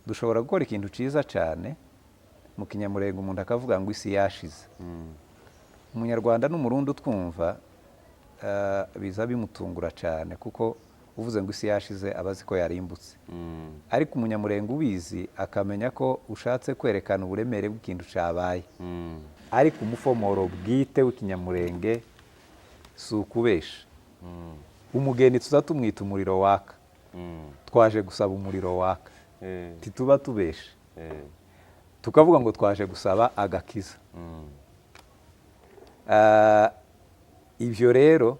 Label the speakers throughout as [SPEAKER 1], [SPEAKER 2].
[SPEAKER 1] dushobora gukora ikintu cyiza cyane mu kinyamurenge umuntu akavuga ngo isi yashize. Umunyarwanda n'umurundi utwumva biza bimutungura cyane kuko uvuze ngo isi yashize aba azi ko yarimbutse. Ariko umunyamurenge ubizi akamenya ko ushatse kwerekana uburemere bw'ikintu cyabaye. Ariko umufomoro bwite w'ikinyamurenge si ukubesha. Umugeni tuza tumwita umuriro waka. Twaje gusaba umuriro waka. Tituba tubesha. Tukavuga ngo twaje gusaba agakiza. Ibyo rero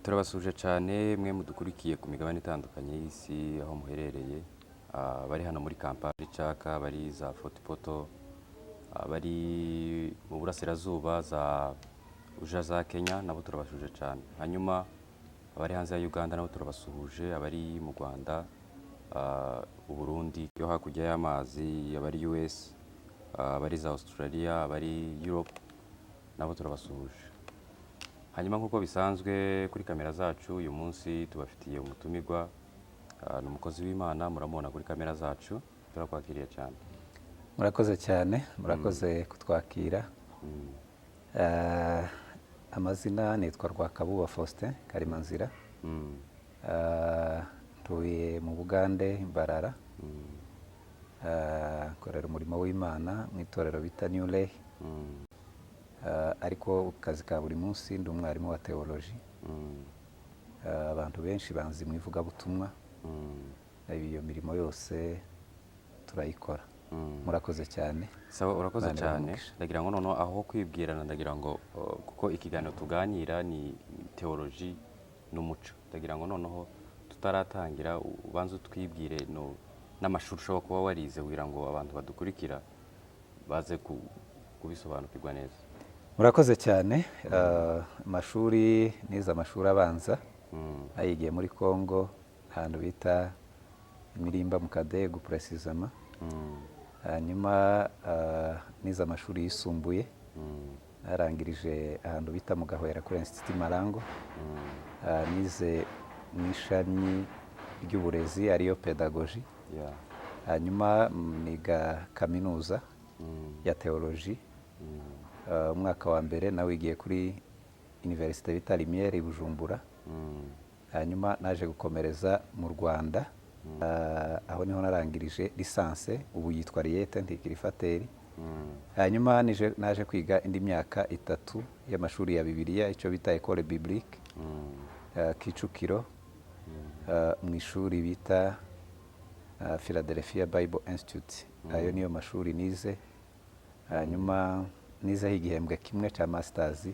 [SPEAKER 2] turabasuje cyane mwe mudukurikiye ku migabane itandukanye y'isi aho muherereye, bari hano muri Kampala Chaka, bari za Fort Portal, bari mu burasirazuba za uja za Kenya, nabo turabasuje cyane. Hanyuma abari hanze ya Uganda nabo turabasuhuje, abari mu Rwanda, u Burundi yo hakurya y'amazi, abari US, abari za Australia, abari Europe, nabo turabasuhuje. Hanyuma nk'uko bisanzwe kuri kamera zacu uyu munsi tubafitiye umutumirwa, ni umukozi w'Imana, muramubona kuri kamera zacu, turakwakiriye cyane.
[SPEAKER 1] murakoze cyane, murakoze kutwakira. Amazina nitwa Rwakabuba Faustin Karimanzira. Ntuye mu Bugande Imbarara. Korera umurimo w'Imana mu itorero bita New Lay. Ariko kazi ka buri munsi ndi umwarimu wa teoloji. Abantu benshi banzi mu ivugabutumwa. Iyo mirimo yose turayikora. Murakoze cyane.
[SPEAKER 2] Sawa, urakoze cyane. Ndagira ngo noneho aho kwibwirana, ndagira ngo kuko ikiganiro tuganira ni teoloji n'umuco, ndagira ngo noneho tutaratangira ubanze utwibwire n'amashuri ushobora kuba warize kugira ngo abantu badukurikira baze kubisobanukirwa neza.
[SPEAKER 1] Murakoze cyane. Amashuri nize amashuri abanza, ayigiye muri Congo, ahantu bita Imirimba mu Kadegu precisement. Hanyuma nize amashuri yisumbuye, narangirije ahantu bita mu Gahwera kuri Institut Marango. Nize mu ishami ry'uburezi ariyo pedagogy. Hanyuma niga kaminuza ya teoloji. Umwaka wa mbere nawigiye kuri Université bita Lumière i Bujumbura. Hanyuma naje gukomereza mu Rwanda, aho niho narangirije lisanse, ubu yitwa Riete Ntikirifateri. Hanyuma naje kwiga indi myaka 3 y'amashuri ya Bibiliya, icyo bita École Biblique Kicukiro, mu ishuri bita Philadelphia Bible Institute. Ayo niyo mashuri nize. Hanyuma nizeho igihembwe kimwe cya masters,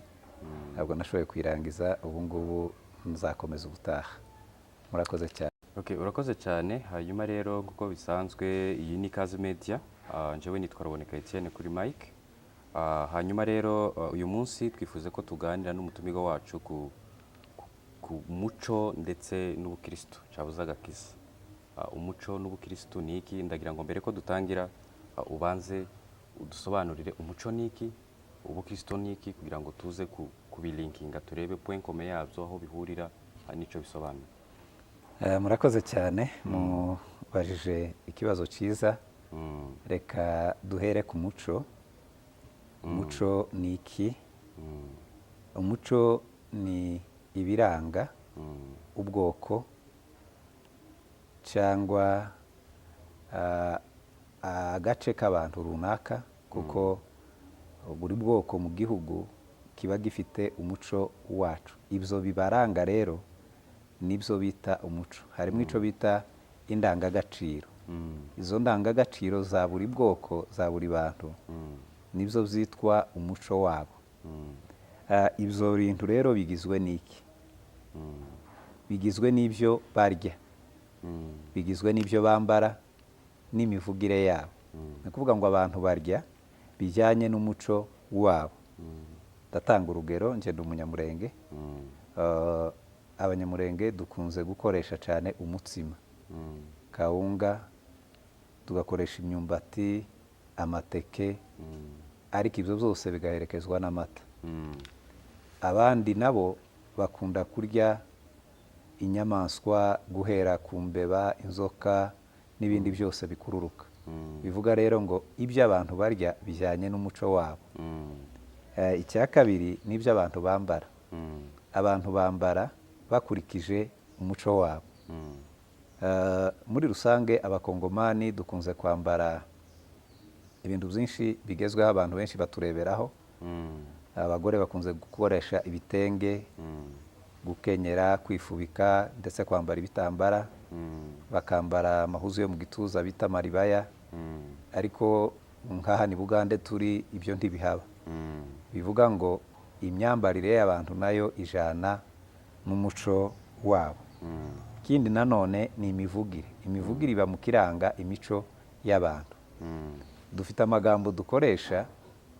[SPEAKER 1] ntabwo nashoboye kwirangiza, ubu ngubu nzakomeza ubutaha. Murakoze cyane.
[SPEAKER 2] Okay, urakoze cyane. Hanyuma rero kuko bisanzwe iyi ni Kaze Media, njyewe nitwa Ruboneka Etienne kuri Mike. Hanyuma rero uyu munsi twifuze ko tuganira n'umutumirwa wacu ku muco ndetse n'ubukristo cyabuze agakiza. Umuco n'ubukristo ni iki? Ndagira ngo mbere ko dutangira ubanze udusobanurire umuco ni iki, ubukristo ni iki, kugira ngo tuze kubilinkinga turebe point commun yabyo aho bihurira n'icyo bisobanura.
[SPEAKER 1] Murakoze cyane, mubajije ikibazo cyiza. Reka duhere ku muco. Umuco ni iki? Umuco ni ibiranga ubwoko cyangwa agace k'abantu runaka, kuko buri bwoko mu gihugu kiba gifite umuco wacu. Ibyo bibaranga rero nibyo bita umuco. Harimo icyo bita indangagaciro. Izo ndangagaciro za buri bwoko, za buri bantu, nibyo byitwa umuco wabo. Ibyo bintu rero bigizwe n'iki? Bigizwe n'ibyo barya, bigizwe n'ibyo bambara, n'imivugire yabo. Ni ukuvuga ngo abantu barya bijyanye n'umuco wabo. Ndatanga urugero, njye ndi umunyamurenge. Abanyamurenge dukunze gukoresha cyane umutsima, kawunga, tugakoresha imyumbati, amateke, ariko ibyo byose bigaherekezwa n'amata. Abandi nabo bakunda kurya inyamaswa guhera ku mbeba, inzoka n'ibindi byose bikururuka. Bivuga rero ngo ibyo abantu barya bijyanye n'umuco wabo. Icya kabiri n'ibyo abantu bambara. Abantu bambara bakurikije umuco wabo. Muri rusange abakongomani dukunze kwambara ibintu byinshi bigezweho, abantu benshi batureberaho. Abagore bakunze gukoresha ibitenge, gukenyera, kwifubika ndetse kwambara ibitambara, bakambara amahuzu yo mu gituza bita maribaya, ariko nk'aha ni Bugande turi ibyo ntibihaba. Bivuga ngo imyambarire y'abantu nayo ijana n'umuco wabo. Ikindi nanone ni imivugire. Imivugire iba mu kiranga imico y'abantu. Dufite amagambo dukoresha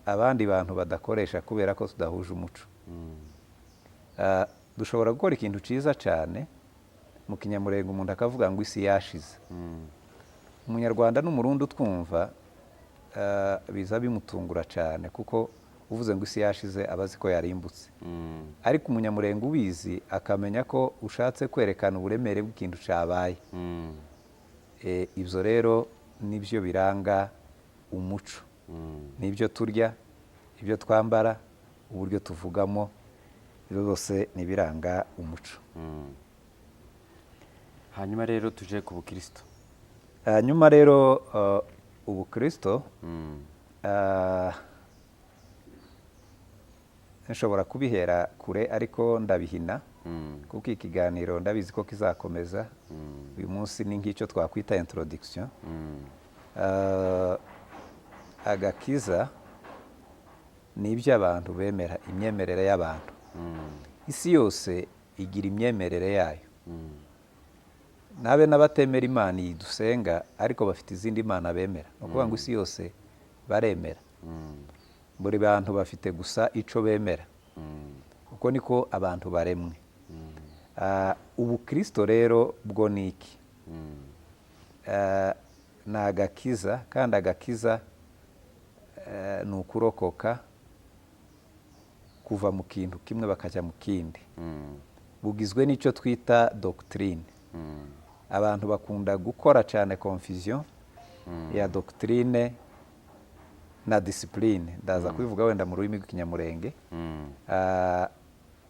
[SPEAKER 1] abandi bantu badakoresha kubera ko tudahuje umuco. Dushobora gukora ikintu cyiza cyane mu Kinyamurenge, umuntu akavuga ngo isi yashize. Umunyarwanda n'umurundi utwumva biza bimutungura cyane, kuko uvuze ngo isi yashize aba azi ko yarimbutse. Ariko Umunyamurenge ubizi akamenya ko ushatse kwerekana uburemere bw'ikintu cyabaye. Ibyo rero nibyo biranga umuco. Nibyo turya, ibyo twambara, uburyo tuvugamo, ibyo byose nibiranga umuco.
[SPEAKER 2] Hanyuma rero tuje ku bukristo.
[SPEAKER 1] Hanyuma rero ubukristo nshobora kubihera kure ariko ndabihina, kuko ikiganiro ndabizi ko kizakomeza. Uyu munsi ni nk'icyo twakwita introduction. Agakiza ni ibyo abantu bemera, imyemerere y'abantu. Isi yose igira imyemerere yayo. Nabe n'abatemera Imana iyi dusenga ariko bafite izindi mana bemera. Ni ukuvuga ngo isi yose baremera. Buri bantu bafite gusa icyo bemera. Uko niko abantu baremwe. Ubukristo rero bwo ni iki? Ni agakiza, kandi agakiza ni ukurokoka kuva mu kintu kimwe bakajya mu kindi. Bugizwe n'icyo twita doctrine. Abantu bakunda gukora cyane confusion ya doctrine na discipline. Ndaza kubivuga wenda mu rurimi rw'Ikinyamurenge.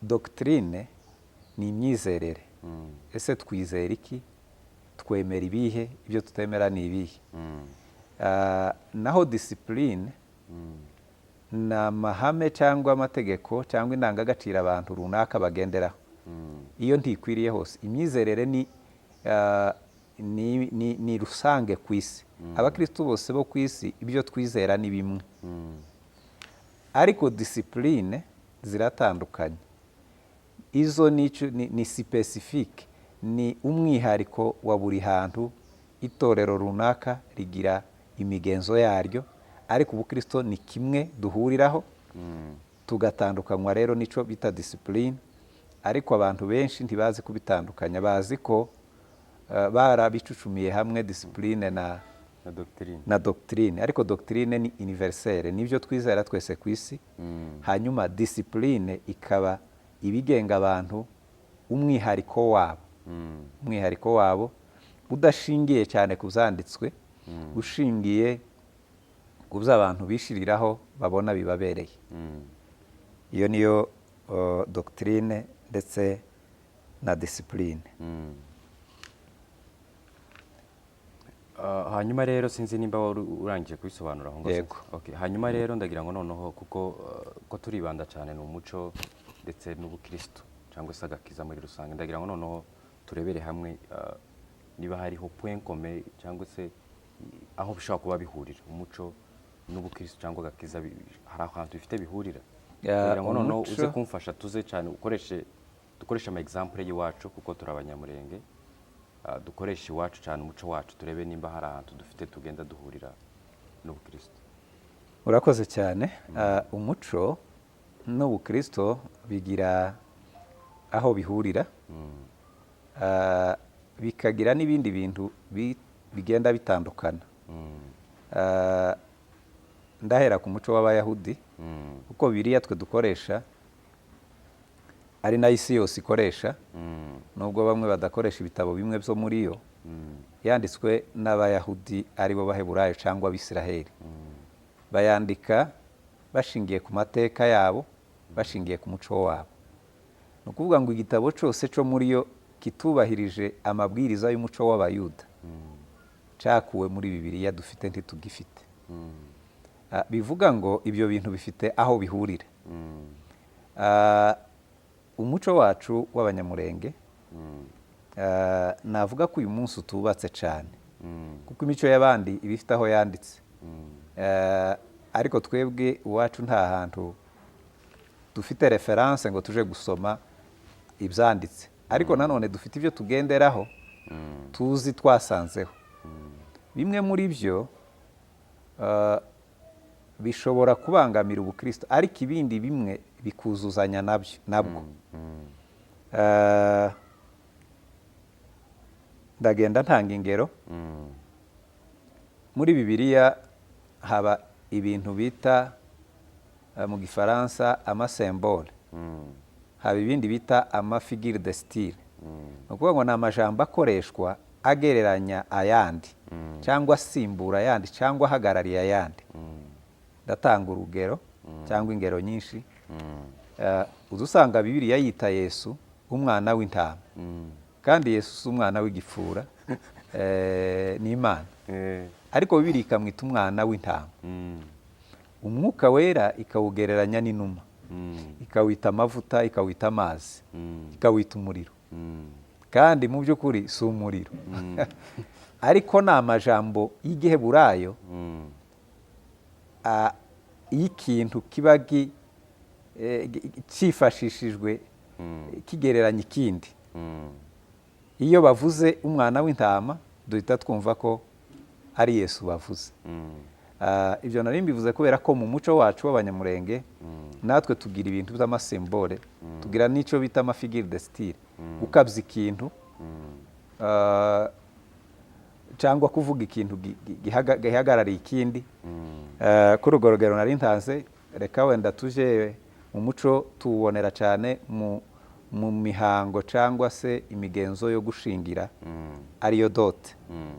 [SPEAKER 1] Doctrine ni imyizerere. Ese twizera iki? Twemera ibihe? Ibyo tutemera ni ibihe? Naho discipline ni amahame cyangwa amategeko cyangwa indangagaciro abantu runaka bagenderaho. Iyo ntikwiriye hose. Imyizerere ni rusange ku isi. Abakristo bose bo ku isi ibyo twizera ni bimwe. Ariko discipline ziratandukanye. Izo ni specific, ni umwihariko wa buri hantu. Itorero runaka rigira imigenzo yaryo, ariko ubukristo ni kimwe duhuriraho, tugatandukanywa rero nico bita discipline. Ariko abantu benshi ntibazi kubitandukanya, bazi ko barabicucumiye hamwe discipline na doctrine. Ariko doctrine ni universelle, nibyo twizera twese ku isi. Hanyuma discipline ikaba ibigenga abantu, umwihariko wabo. Umwihariko wabo udashingiye cyane ku byanditswe, ushingiye ku byo abantu bishiriraho babona bibabereye. Iyo niyo doctrine ndetse na discipline.
[SPEAKER 2] Hanyuma rero sinzi nimba urangije kubisobanura aho ngo.
[SPEAKER 1] Yego.
[SPEAKER 2] Okay. Hanyuma rero ndagira ngo noneho kuko ko turibanda cyane n'umuco ndetse n'ubukristo cyangwa se agakiza muri rusange, ndagira ngo noneho turebere hamwe niba hariho point commun cyangwa se aho bishobora kuba bihurira umuco n'ubukristo cyangwa agakiza. Hari ahantu bifite bihurira? Ndagira ngo noneho uze kumfasha tuze cyane dukoresha ama example y'iwacu, kuko turi Abanyamurenge. Dukoresha iwacu cyane umuco wacu, turebe nimba hari ahantu dufite tugenda duhurira n'ubukristo.
[SPEAKER 1] Urakoze cyane. Umuco n'ubukristo bigira aho bihurira, bikagira n'ibindi bintu bigenda bitandukana. Ndahera ku muco w'Abayahudi, kuko Bibiliya twe dukoresha ari nayo isi yose ikoresha,
[SPEAKER 2] Mm.
[SPEAKER 1] nubwo bamwe badakoresha ibitabo bimwe byo muri yo,
[SPEAKER 2] Mm.
[SPEAKER 1] yanditswe n'abayahudi aribo baheburayo cyangwa abisiraheli.
[SPEAKER 2] Mm.
[SPEAKER 1] Bayandika bashingiye ku mateka yabo, bashingiye ku muco wabo. Ni ukuvuga ngo igitabo cyose cyo muri yo kitubahirije amabwiriza y'umuco w'abayuda
[SPEAKER 2] Mm.
[SPEAKER 1] cyakuwe muri Bibiliya dufite ntitugifite.
[SPEAKER 2] Mm.
[SPEAKER 1] Bivuga ngo ibyo bintu bifite aho bihurira.
[SPEAKER 2] Mm.
[SPEAKER 1] Umuco wacu w'abanyamurenge,
[SPEAKER 2] Mm.
[SPEAKER 1] navuga ko uyu munsi utubatse cyane,
[SPEAKER 2] Mm.
[SPEAKER 1] kuko imico y'abandi iba ifite aho yanditse.
[SPEAKER 2] Mm.
[SPEAKER 1] Ariko twebwe iwacu nta hantu dufite referanse ngo tuje gusoma ibyanditse, ariko nanone dufite ibyo tugenderaho
[SPEAKER 2] Mm.
[SPEAKER 1] tuzi twasanzeho.
[SPEAKER 2] Mm.
[SPEAKER 1] Bimwe muri byo bishobora kubangamira ubukristo, ariko ibindi bimwe bikuzuzanya nabwo.
[SPEAKER 2] Mm.
[SPEAKER 1] Ndagenda ntanga ingero.
[SPEAKER 2] Mm.
[SPEAKER 1] Muri Bibiliya haba ibintu bita mu gifaransa amasembole,
[SPEAKER 2] Mm.
[SPEAKER 1] haba ibindi bita amafigure de style.
[SPEAKER 2] Mm.
[SPEAKER 1] Ni ukuvuga ngo ni amajambo akoreshwa agereranya ayandi,
[SPEAKER 2] Mm.
[SPEAKER 1] cyangwa asimbura ayandi, cyangwa ahagarariye ayandi.
[SPEAKER 2] Mm.
[SPEAKER 1] Ndatanga urugero cyangwa ingero nyinshi.
[SPEAKER 2] Mm.
[SPEAKER 1] Uza usanga Bibiliya yita Yesu umwana w'intama,
[SPEAKER 2] Mm.
[SPEAKER 1] kandi Yesu si umwana w'igipfura, ni Imana,
[SPEAKER 2] Eh.
[SPEAKER 1] ariko Bibiliya ikamwita umwana w'intama.
[SPEAKER 2] Mm.
[SPEAKER 1] Umwuka wera ikawugereranya n'inuma,
[SPEAKER 2] Mm.
[SPEAKER 1] ikawita amavuta, ikawita amazi,
[SPEAKER 2] Mm.
[SPEAKER 1] ikawita umuriro,
[SPEAKER 2] Mm.
[SPEAKER 1] kandi mu by'ukuri si umuriro.
[SPEAKER 2] Mm.
[SPEAKER 1] Ariko ni amajambo y'igiheburayo
[SPEAKER 2] Mm.
[SPEAKER 1] y'ikintu kiba cyifashishijwe kigereranya ikindi.
[SPEAKER 2] Mm.
[SPEAKER 1] Iyo bavuze umwana w'intama duhita twumva ko ari Yesu bavuze.
[SPEAKER 2] Mm.
[SPEAKER 1] Ibyo nari mbivuze kubera ko mu muco wacu w'abanyamurenge
[SPEAKER 2] Mm.
[SPEAKER 1] natwe tugira ibintu by'amasimbole, tugira n'icyo bita amafigure de style,
[SPEAKER 2] Mm.
[SPEAKER 1] gukabya ikintu
[SPEAKER 2] Mm.
[SPEAKER 1] cyangwa kuvuga ikintu gihagarariye ikindi.
[SPEAKER 2] Mm.
[SPEAKER 1] Kuri urwo rugero nari ntanze, reka wenda tuje mu muco tuwubonera cyane mu mihango cyangwa se imigenzo yo gushingira,
[SPEAKER 2] Mm.
[SPEAKER 1] ariyo dote.
[SPEAKER 2] Mm.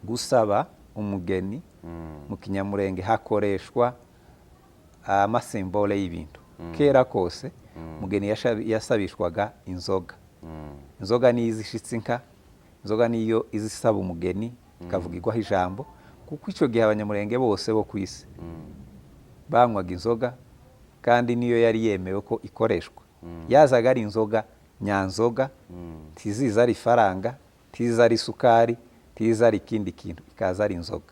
[SPEAKER 1] Gusaba umugeni
[SPEAKER 2] Mm.
[SPEAKER 1] mu kinyamurenge hakoreshwa amasimbole y'ibintu. Kera kose umugeni yasabishwaga inzoga.
[SPEAKER 2] Mm.
[SPEAKER 1] Inzoga niyo izishitse inka, inzoga niyo izisaba umugeni, ikavugirwaho ijambo, kuko icyo gihe abanyamurenge bose bo ku isi banywaga inzoga, kandi niyo yari yemewe ko ikoreshwa. Yazaga ari inzoga nyanzoga, ntiziza ari ifaranga, ntiziza ari isukari, ntiziza ari ikindi kintu, ikaza ari inzoga.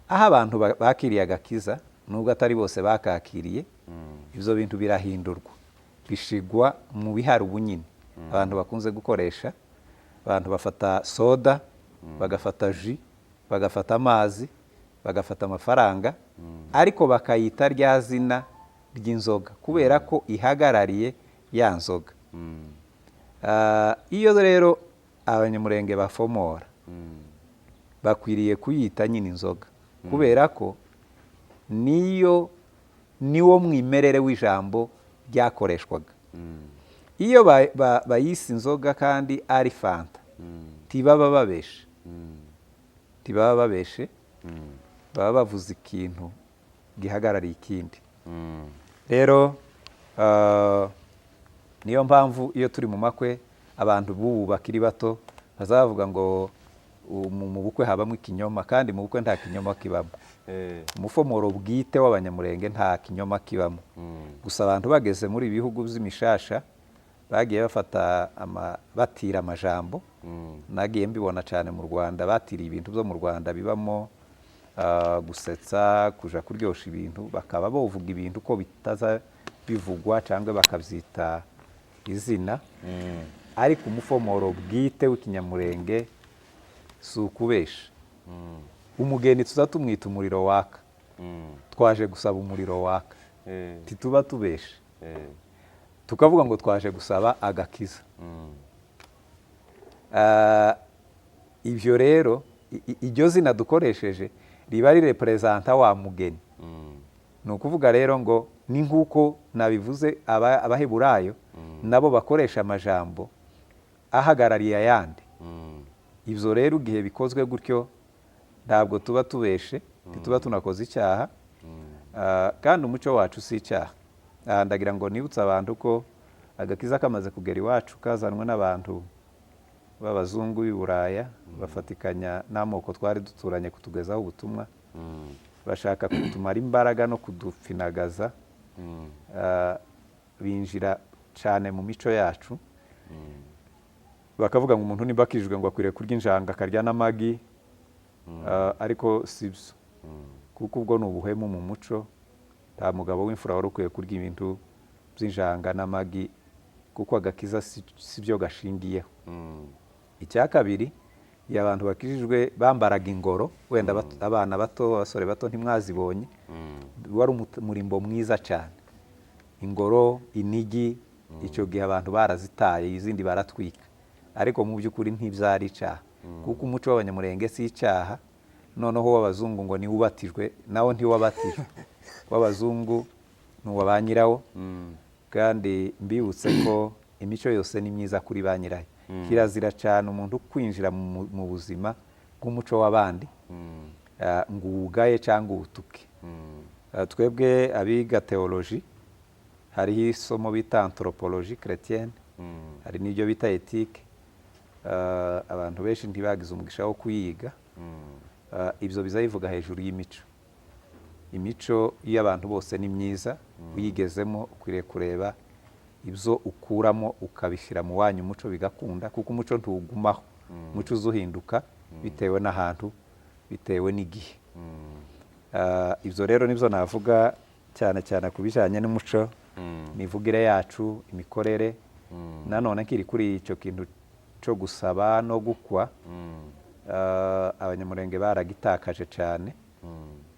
[SPEAKER 1] Aho abantu bakiriye agakiza, nubwo atari bose bakakiriye, ibyo bintu birahindurwa, bishigwa mu bihari ubunyine abantu bakunze gukoresha. Abantu bafata soda, bagafata ji, bagafata amazi, bagafata amafaranga, ariko bakayita rya zina ry'inzoga kubera ko ihagarariye ya nzoga. Iyo rero abanyamurenge bafomora, bakwiriye kuyita nyine inzoga, kubera ko niwo mwimerere w'ijambo ryakoreshwaga. Iyo bayise inzoga kandi ari fanta, ntibaba babeshe, ntibaba babeshe, baba bavuze ikintu gihagarariye ikindi. Rero niyo mpamvu iyo turi mu makwe, abantu b'ubu bakiri bato bazavuga ngo mu bukwe habamo ikinyoma, kandi mu bukwe nta kinyoma kibamo. Umufomoro bwite w'abanyamurenge nta kinyoma kibamo. Gusa abantu bageze muri ibihugu by'imishasha bagiye bafata batira amajambo. Nagiye mbibona cyane mu Rwanda, batiriye ibintu byo mu Rwanda bibamo gusetsa, kuja kuryosha ibintu, bakaba bavuga ibintu ko bitaza bivugwa cyangwa bakabyita izina. Ariko umufomoro bwite w'ikinyamurenge si ukubesha. Umugeni tuza tumwita umuriro waka, twaje gusaba umuriro waka, ntituba tubesha, tukavuga ngo twaje gusaba agakiza. Ibyo rero, iryo zina dukoresheje riba ari reperezanta wa mugeni. Ni ukuvuga rero ngo ni nk'uko nabivuze, abaheburayo nabo bakoresha amajambo ahagarariye ayandi. Ibyo rero igihe bikozwe gutyo ntabwo tuba tubeshe, ntituba tunakoze icyaha, kandi umuco wacu si icyaha. Ndagira ngo nibutse abantu ko agakiza kamaze kugera iwacu kazanwe n'abantu b'abazungu b'i Buraya, bafatikanya n'amoko twari duturanye kutugezaho ubutumwa, bashaka kutumara imbaraga no kudupfinagaza, binjira cyane mu mico yacu, bakavuga ngo umuntu niba akijijwe ngo akwiriye kurya injanga akarya n'amagi, ariko si byo, kuko ubwo ni ubuhemu mu muco. Nta mugabo w'imfura wari ukwiye kurya ibintu by'injanga n'amagi, kuko agakiza si byo gashingiyeho. Icya kabiri, iyo abantu bakijijwe bambaraga ingoro, wenda abana bato, abasore bato ntimwazibonye, wari umurimbo mwiza cyane. Ingoro, inigi, icyo gihe abantu barazitaye, izindi baratwika, ariko mu by'ukuri ntibyari icyaha, kuko umuco w'abanyamurenge si icyaha. Noneho w'abazungu ngo niwe ubatijwe, nawo ntiwabatijwe. W'abazungu ni uwa ba nyirawo, kandi mbibutse ko imico yose ni myiza kuri ba nyirayo. Kirazira cyane umuntu kwinjira mu buzima bw'umuco w'abandi ngo uwugaye cyangwa uwutuke. Twebwe abiga teoloji, hariho isomo bita anthropologie chrétienne, hari n'ibyo bita ethique. Abantu benshi ntibagize umugisha wo kuyiga. Ibyo biza bivuga hejuru y'imico. Imico y'abantu bose ni myiza, uyigezemo ukwiriye kureba ibyo ukuramo ukabishyira mu wanyu umuco bigakunda, kuko umuco ntugumaho. Umuco uzuhinduka bitewe n'ahantu, bitewe n'igihe. Ibyo rero nibyo navuga cyane cyane ku bijyanye n'umuco, imivugire yacu, imikorere. Nanone kiri kuri icyo kintu cyo gusaba no gukwa, abanyamurenge baragitakaje cyane.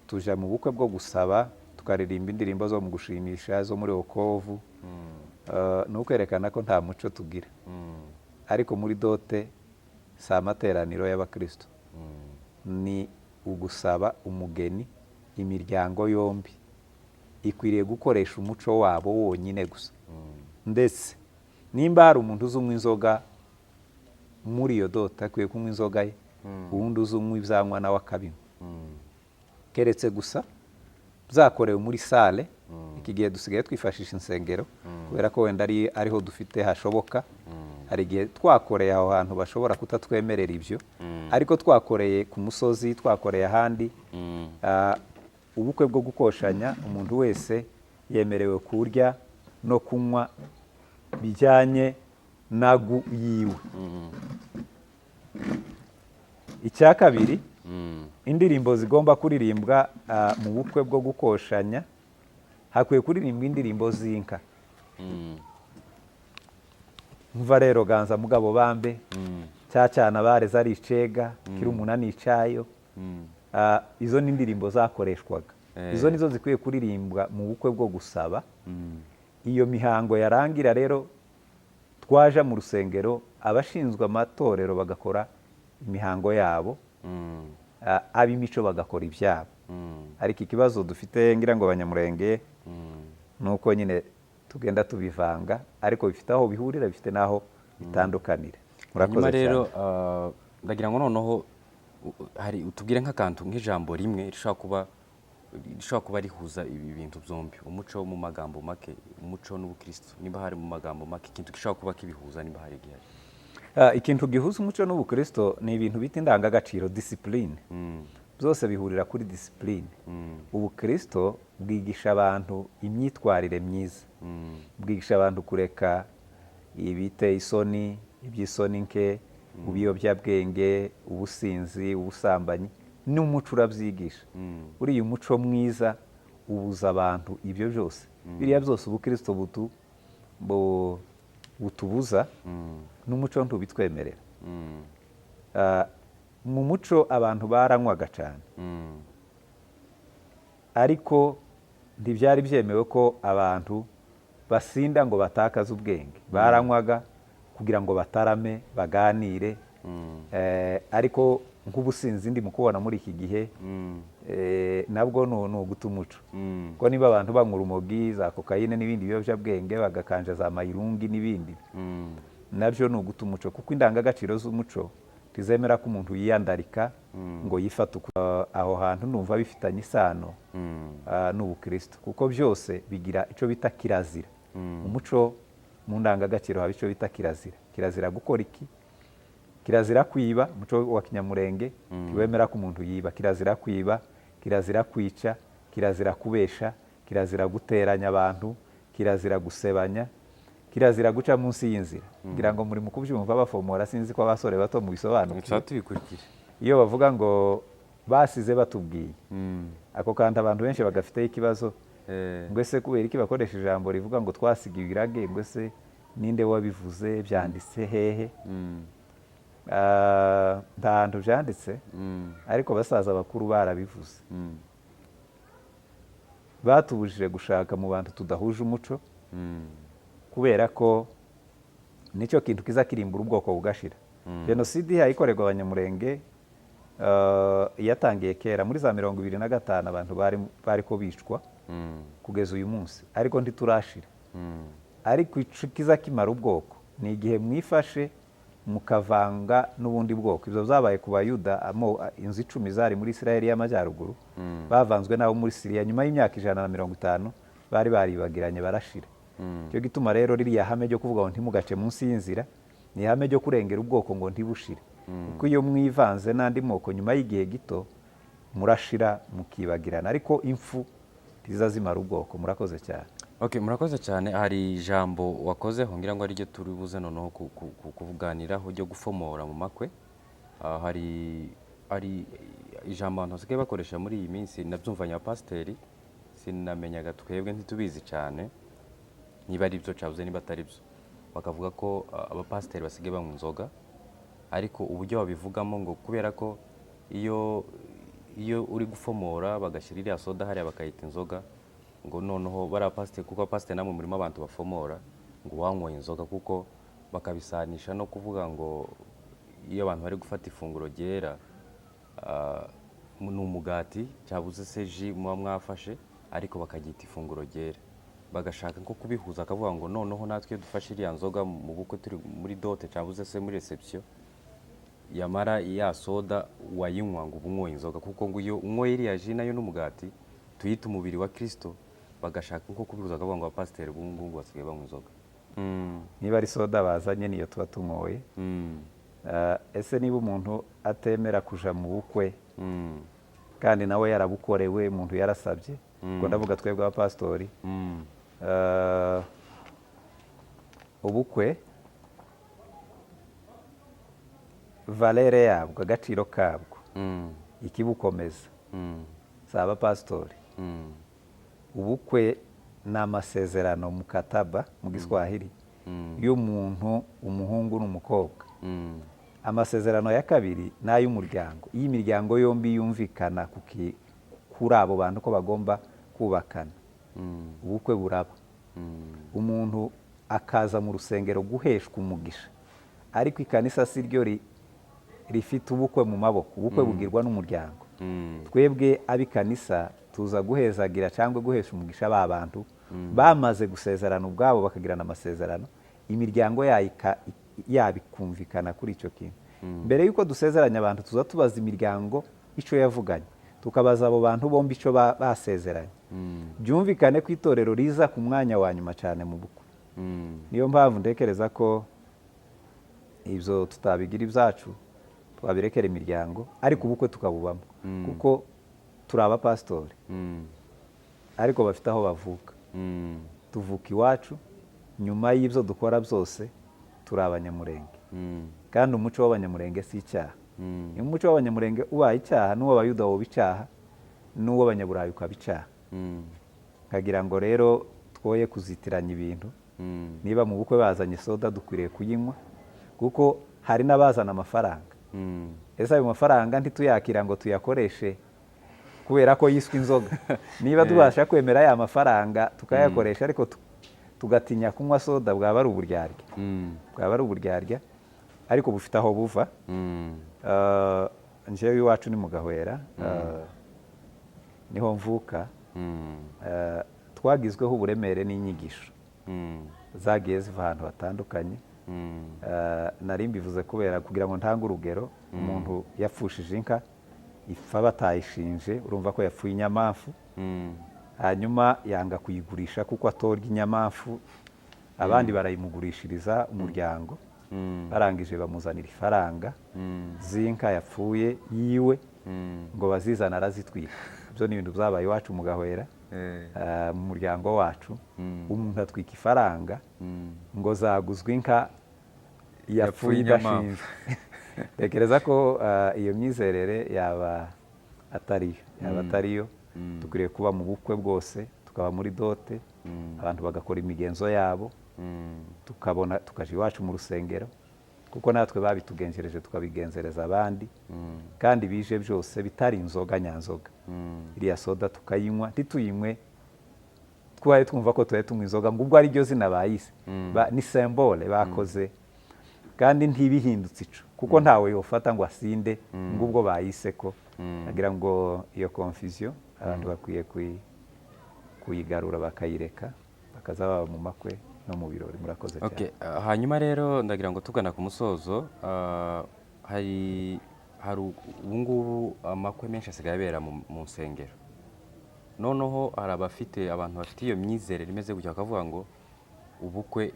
[SPEAKER 1] Tuja mu bukwe bwo gusaba, tukaririmba indirimbo zo mu gushimisha, zo muri okovu, ni ukwerekana ko nta muco tugira. Ariko muri dote si amateraniro y'abakristo, ni ugusaba umugeni. Imiryango yombi ikwiriye gukoresha umuco wabo wonyine gusa. Ndetse nimba hari umuntu uzi unywa inzoga muri iyo dote, akwiye kunywa inzoga ye, uwundi uzi unywa ibyanywa nawe akabinywa. Keretse gusa byakorewe muri sale. Iki gihe dusigaye twifashisha insengero, kubera ko wenda ariho dufite hashoboka. Hari igihe twakoreye aho hantu bashobora kutatwemerera ibyo, ariko twakoreye ku musozi, twakoreye ahandi, ubukwe bwo gukoshanya, umuntu wese yemerewe kurya no kunywa bijyanye nagu yiwe. Icya kabiri, indirimbo zigomba kuririmbwa mu bukwe bwo gukoshanya, hakwiye kuririmbwa indirimbo z'inka. Mva rero ganza mugabo bambe, cyana bareza ari icega, kiri umunani icayo. Izo ni indirimbo zakoreshwaga. Izo nizo zikwiye kuririmbwa mu bukwe bwo gusaba. Iyo mihango yarangira rero, twaja mu rusengero, abashinzwe amatorero bagakora imihango yabo, ab'imico bagakora ibyabo. Ariko ikibazo dufite ngira ngo abanyamurenge nuko nyine tugenda tubivanga, ariko bifite aho bihurira, bifite naho bitandukanira.
[SPEAKER 2] Murakoze rero, ndagira ngo noneho hari utubwire nk'akantu, nk'ijambo rimwe rishobora kuba rihuza ibi bintu byombi, umuco mu magambo make, umuco n'ubukristo. Niba hari mu magambo make ikintu gishobora kuba kibihuza, niba hari gihari.
[SPEAKER 1] Ikintu gihuza umuco n'ubukristo ni ibintu bita indangagaciro, discipline. Byose bihurira kuri discipline. Ubukristo bwigisha abantu imyitwarire myiza, bwigisha abantu kureka ibiteye isoni, iby'isoni nke, ubiyobyabwenge, ubusinzi, ubusambanyi, n'umuco urabyigisha. Uriya umuco mwiza ubuza abantu ibyo byose. Biriya byose ubukristo butubuza, n'umuco ntubitwemerera. Mu muco abantu baranywaga cyane, ariko ntibyari byemewe ko abantu basinda ngo batakaze ubwenge. Baranywaga kugira ngo batarame, baganire. Ariko nk'ubusinzi ndi mu kubona muri iki gihe, nabwo ni uguta umuco kuko niba abantu banywa urumogi za kokayine n'ibindi biyobyabwenge bagakanja za mayirungi n'ibindi nabyo ni uguta umuco kuko indangagaciro z'umuco ntizemera ko umuntu yiyandarika ngo yifate aho hantu numva bifitanye isano n'ubukristo kuko byose bigira icyo bita kirazira umuco mu ndangagaciro haba icyo bita kirazira gukora iki, kirazira kwiba, umuco wa kinyamurenge ntiwemera ko umuntu yiba, kirazira kwiba, kirazira kwica, kirazira kubesha, kirazira guteranya abantu, kirazira gusebanya, kirazira guca munsi y'inzira. Ngira ngo muri mu kubyumva bafomora, sinzi ko abasore bato mu bisobanukirwa. Iyo bavuga ngo basize batubwiye ako kandi abantu benshi bagafiteho ikibazo ngo ese kubera iki bakoresha ijambo rivuga ngo twasiga ibirage, ngo ese ninde wabivuze, byanditse hehe? Nta hantu byanditse ariko basaza bakuru barabivuze. Batubujije gushaka mu bantu tudahuje umuco kubera ko nicyo kintu kiza kirimbura ubwoko bugashira. Jenoside yayikorerwa abanyamurenge yatangiye kera muri za 2025 abantu bari ko bicwa kugeza uyu munsi ariko ntiturashira. Ariko kiza kimara ubwoko ni igihe mwifashe mukavanga n'ubundi bwoko. Ibyo byabaye ku bayuda, inzu 10 zari muri Isiraheli y'amajyaruguru bavanzwe nabo muri Siriya nyuma y'imyaka 150 bari baribagiranye barashira. Cyo gituma rero ririya hame ryo kuvuga ngo ntimugace munsi y'inzira ni hame ryo kurengera ubwoko ngo ntibushire. Kuko iyo mwivanze n'andi moko nyuma y'igihe gito murashira mukibagirana, ariko impfu tiza zimara ubwoko. Murakoze cyane.
[SPEAKER 2] Okay, murakoze cyane. Hari ijambo wakoze ngira ngo ari ryo turi buze noneho kuvuganiraho ryo gufomora mu makwe. Hari ijambo abantu basigaye bakoresha muri iyi minsi, nabyumvanye abapasiteri, sinamenyaga twebwe ntitubizi cyane niba ari byo cabuze niba atari byo. Bakavuga ko abapasiteri basigaye banywa inzoga, ariko uburyo babivugamo ngo kubera ko iyo uri gufomora bagashyira iriya soda hariya bakayita inzoga, ngo noneho bari abapasiteri, kuko abapasiteri namwe murimo abantu bafomora, ngo wanyoye inzoga, kuko bakabisanisha no kuvuga ngo iyo abantu bari gufata ifunguro ryera ni umugati cyabuze se ji muba mwafashe, ariko bakagita ifunguro ryera, bagashaka nko kubihuza, akavuga ngo noneho natwe dufashe iriya nzoga mu bukwe turi muri dote cyabuze se muri reception, yamara ya soda wayinywa ngo ubunyoye inzoga, kuko ngo iyo unyoye iriya ji nayo n'umugati tuyita umubiri wa Kristo, bagashaka nko kubihuza, akavuga ngo abapasiteri bungu basigaye banywa inzoga.
[SPEAKER 1] Niba ari soda bazanye niyo tuba tunyoye. Ese niba umuntu atemera kuja mu bukwe kandi nawe yarabukorewe, umuntu yarasabye, ngo ndavuga twebwe abapasitori, ubukwe valere yabwo, agaciro kabwo, ikibukomeza si abapasitori. Ubukwe ni amasezerano mukataba mu Giswahili y'umuntu, umuhungu n'umukobwa. Amasezerano ya kabiri ni ay'umuryango, iyo imiryango yombi yumvikana kuri abo bantu ko bagomba kubakana, ubukwe buraba. Umuntu akaza mu rusengero guheshwa umugisha, ariko ikanisa si ryo rifite ubukwe mu maboko, ubukwe bugirwa n'umuryango. Twebwe ab'ikanisa tuza guhezagira cyangwa guhesha umugisha ba bantu bamaze gusezerana ubwabo, bakagirana amasezerano, imiryango yabikumvikana kuri icyo kintu. Mbere y'uko dusezeranya abantu tuza tubaza imiryango icyo yavuganye, tukabaza abo bantu bombi icyo basezeranye, byumvikane ko itorero riza ku mwanya wa nyuma cyane mu bukwe. Niyo mpamvu ntekereza ko ibyo tutabigira ibyacu, twabirekera imiryango, ariko ubukwe tukabubamo, kuko turi abapasitori ariko bafite aho bavuka. Tuvuka iwacu, nyuma y'ibyo dukora byose turi abanyamurenge, kandi umuco w'abanyamurenge si icyaha. Umuco w'abanyamurenge ubaye icyaha, n'uw'abayuda woba icyaha, n'uw'abanyaburayi ukaba icyaha. Nkagira ngo rero twoye kuzitiranya ibintu. Niba mu bukwe bazanye soda, dukwiriye kuyinywa, kuko hari n'abazana amafaranga. Ese ayo mafaranga ntituyakira ngo tuyakoreshe kubera ko yiswe inzoga? Niba tubasha kwemera aya mafaranga tukayakoresha, ariko tugatinya kunywa soda, bwaba ari uburyarya. Bwaba ari uburyarya, ariko bufite aho buva. Njyewe iwacu ni mu Gahwera, niho mvuka,
[SPEAKER 2] Mm.
[SPEAKER 1] twagizweho uburemere n'inyigisho
[SPEAKER 2] Mm.
[SPEAKER 1] zagiye ziva ahantu hatandukanye.
[SPEAKER 2] Mm.
[SPEAKER 1] Nari mbivuze kubera kugira ngo ntange urugero, umuntu yapfushije inka ipfa batayishinje, urumva ko yapfuye inyamamfu,
[SPEAKER 2] Mm.
[SPEAKER 1] hanyuma yanga kuyigurisha kuko atorya inyamamfu, abandi barayimugurishiriza umuryango,
[SPEAKER 2] Mm.
[SPEAKER 1] barangije bamuzanira ifaranga
[SPEAKER 2] Mm.
[SPEAKER 1] z'inka yapfuye yiwe
[SPEAKER 2] Mm.
[SPEAKER 1] ngo bazizane arazitwika. Ibyo ni ibintu byabaye iwacu mu Gahwera, mu muryango wacu. Umuntu atwika ifaranga ngo zaguzwe inka yapfuye idashinze. Tekereza ko iyo myizerere yaba atariyo. Dukwiriye kuba mu bukwe bwose, tukaba muri dote, abantu bagakora imigenzo yabo, tukaja iwacu mu rusengero, kuko natwe babitugenjereje tukabigenzereza abandi, kandi bije byose bitari inzoga nyanzoga. Iriya soda tukayinywa, ntituyinywe twari twumva ko tuba tunywa inzoga ngo ubwo ari ryo zina bayise, ni symbole bakoze, kandi ntibihindutse ico, kuko ntawe yofata ngo asinde ngo ubwo bayise ko. Nagira ngo iyo confusion abantu bakwiye kuyigarura bakayireka, bakaza baba mu makwe no mu birori. Murakoze cyane.
[SPEAKER 2] Okay, hanyuma rero ndagira ngo tugana ku musozo, hari ubu ngubu amakwe menshi asigaye abera mu nsengero, noneho hari abantu bafite iyo myizerere imeze gutya, bakavuga ngo ubukwe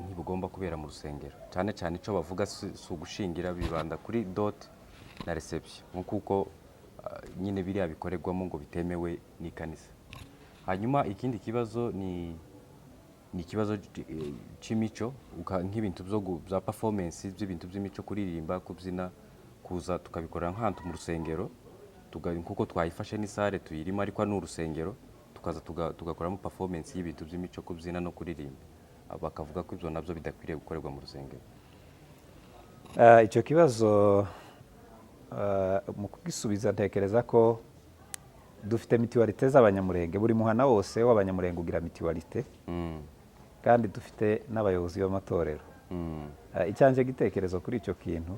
[SPEAKER 2] ntibugomba kubera mu rusengero, cyane cyane icyo bavuga si ugushingira, bibanda kuri dot na reception, nk'uko nyine biriya bikorerwamo ngo bitemewe n'ikanisa. Hanyuma ikindi kibazo ni ikibazo cy'imico, nk'ibintu bya performance by'ibintu by'imico, kuririmba, kubyina, kuza tukabikorera nk'ahantu mu rusengero, kuko twayifashe n'isare tuyirimo ariko ni urusengero, tukaza tugakoramo performance y'ibintu by'imico, kubyina no kuririmba. Bakavuga ko ibyo nabyo bidakwiriye gukorerwa mu rusengero.
[SPEAKER 1] Icyo kibazo mu kugisubiza ntekereza ko dufite mituwalite z'abanyamurenge. Buri muhana wose w'abanyamurenge ugira mituwalite, kandi dufite n'abayobozi b'amatorero. Icyanjye gitekerezo kuri icyo kintu,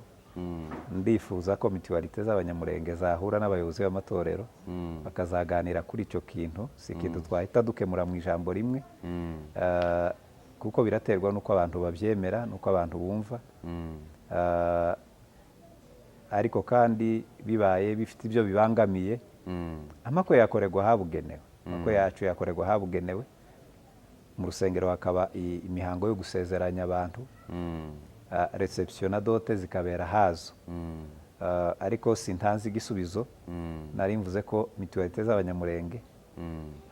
[SPEAKER 1] ndifuza ko mituwalite z'abanyamurenge zahura n'abayobozi b'amatorero bakazaganira kuri icyo kintu. Si ikintu twahita dukemura mu ijambo rimwe, kuko biraterwa n'uko abantu babyemera, n'uko abantu bumva. Ariko kandi bibaye bifite ibyo bibangamiye, amakwe yakorerwa ahabugenewe. Amakwe yacu yakorerwa ahabugenewe. Mu rusengero hakaba imihango yo gusezeranya abantu, reception na dote zikabera hazo. Ariko sintanze igisubizo, nari mvuze ko mituwalite z'abanyamurenge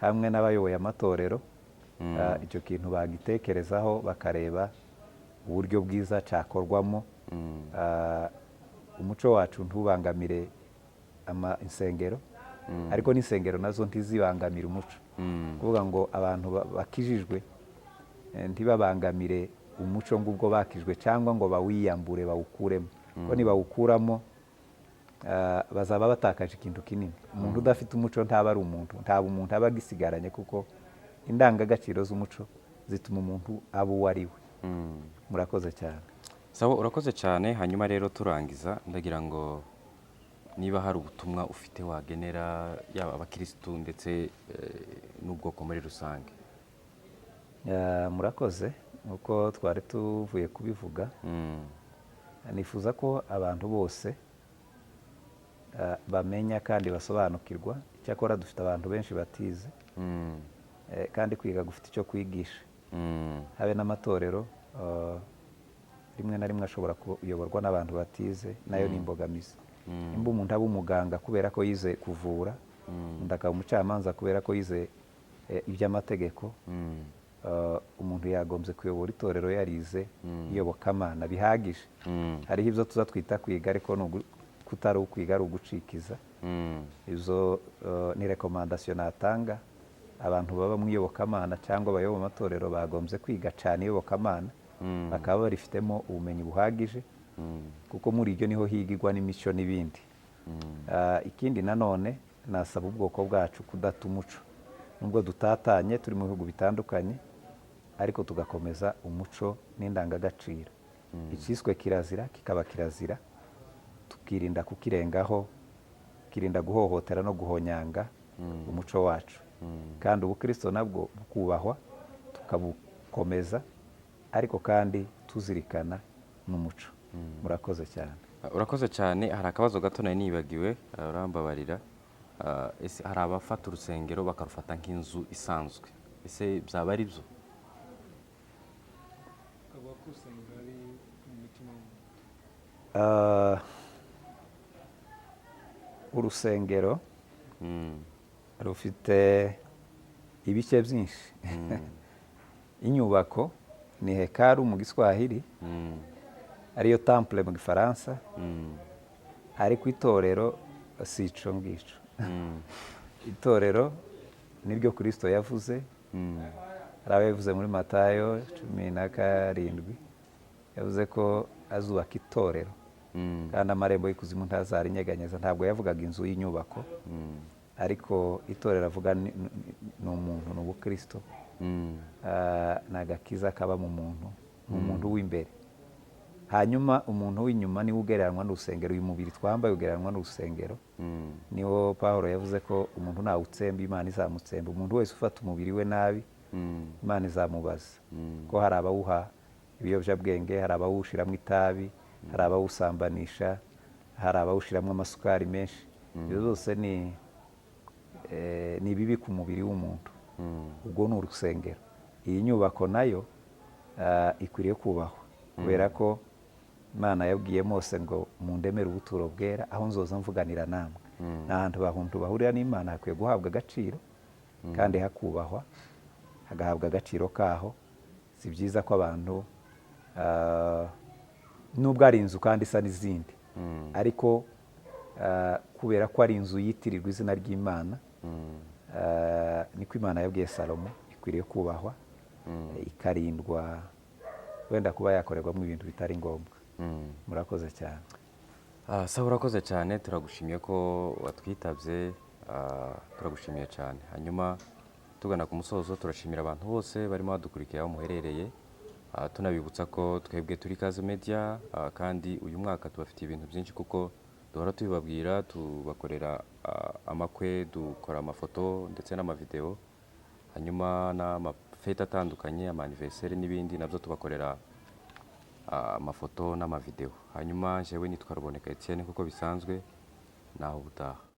[SPEAKER 1] hamwe n'abayoboye amatorero icyo kintu bagitekerezaho, bakareba uburyo bwiza cyakorwamo, umuco wacu ntubangamire insengero, ariko n'insengero nazo ntizibangamire umuco. Kuvuga ngo abantu bakijijwe ntibabangamire umuco ngubwo bakijwe, cyangwa ngo bawiyambure bawukuremo, ko nibawukuramo bazaba batakaje ikintu kinini. Umuntu udafite umuco ntaba ari umuntu, ntaba umuntu aba agisigaranye, kuko indangagaciro z'umuco zituma umuntu aba uwo ari we. Murakoze cyane.
[SPEAKER 2] Sawa, urakoze cyane. Hanyuma rero turangiza, ndagira ngo niba hari ubutumwa ufite wagenera yaba abakirisitu ndetse n'ubwoko muri rusange.
[SPEAKER 1] Murakoze. Uko twari tuvuye kubivuga, nifuza ko abantu bose bamenya kandi basobanukirwa. Icyakora dufite abantu benshi batize, kandi kwiga gufite icyo kwigisha. Habe n'amatorero rimwe na rimwe ashobora kuyoborwa n'abantu batize, nayo ni imbogamizi. Nimba umuntu aba umuganga kubera ko yize kuvura, undi akaba umucamanza kubera ko yize iby'amategeko, umuntu yagombye kuyobora itorero yarize iyobokamana bihagije. Hariho ibyo tuza twita kwiga, ariko kutari ukwiga ari ugucikiza. Izo ni rekomandasiyo natanga. Abantu baba mu iyobokamana cyangwa abayoboye amatorero bagombye kwiga cyane iyobokamana, bakaba barifitemo ubumenyi buhagije, kuko muri iryo niho higirwa n'imico n'ibindi. Ikindi nanone, nasaba ubwoko bwacu kudata umuco. Nubwo dutatanye turi mu bihugu bitandukanye, ariko tugakomeza umuco n'indangagaciro. Icyiswe kirazira kikaba kirazira, tukirinda kukirengaho, tukirinda guhohotera no guhonyanga umuco wacu kandi ubukristo nabwo bukubahwa tukabukomeza ariko kandi tuzirikana n'umuco. murakoze cyane.
[SPEAKER 2] urakoze cyane. hari akabazo gato nari nibagiwe, urambabarira. Ese hari abafata urusengero bakarufata nk'inzu isanzwe, ese byaba ari byo?
[SPEAKER 1] Urusengero rufite ibice byinshi. Inyubako ni hekaru mu Giswahili, ariyo temple mu Gifaransa, ariko itorero si ico ngico. Itorero niryo Kristo yavuze, hari abavuze muri Matayo 17 yavuze ko azubaka itorero kandi amarembo y'ikuzimu ntazarinyeganyeza. Ntabwo yavugaga inzu y'inyubako, ariko itorero avuga ni umuntu, ni ubukristo, ni agakiza kaba mu muntu w'imbere. Hanyuma umuntu w'inyuma niwe ugereranywa n'urusengero. Uyu mubiri twambaye ugereranywa n'urusengero. Niwo Pawulo yavuze ko umuntu nawutsemba Imana izamutsemba. Umuntu wese ufata umubiri we nabi Imana izamubaza, ko hari abawuha ibiyobyabwenge, hari abawushiramo itabi, hari abawusambanisha, hari abawushiramo amasukari menshi. Ibyo byose ni bibi ku mubiri w'umuntu. Ubwo ni urusengero. Iyi nyubako nayo ikwiriye kubahwa, kubera ko Imana yabwiye Mose ngo mundemere ubuturo bwera aho nzoza mvuganira namwe. N'ahantu bahurira n'Imana hakwiye guhabwa agaciro kandi hakubahwa, hagahabwa agaciro kaho. Si byiza ko abantu nubwo ari inzu kandi isa n'izindi, ariko kubera ko ari inzu yitirirwa izina ry'Imana, niko Imana yabwiye Salomo ikwiriye kubahwa, ikarindwa wenda kuba yakorerwamo ibintu bitari ngombwa. murakoze cyane.
[SPEAKER 2] Sawa, urakoze cyane, turagushimiye ko watwitabye, turagushimiye cyane. Hanyuma tugana ku musozo, turashimira abantu bose barimo badukurikira aho muherereye, tunabibutsa ko twebwe turi Ikaze Media, kandi uyu mwaka tubafitiye ibintu byinshi kuko duhora tubibabwira, tubakorera amakwe, dukora amafoto ndetse n'amavideo, hanyuma n'amafete atandukanye, amaniversary n'ibindi nabyo tubakorera amafoto n'amavideo. Hanyuma jewe nitwa Ruboneka Etienne kuko bisanzwe, naho ubutaha.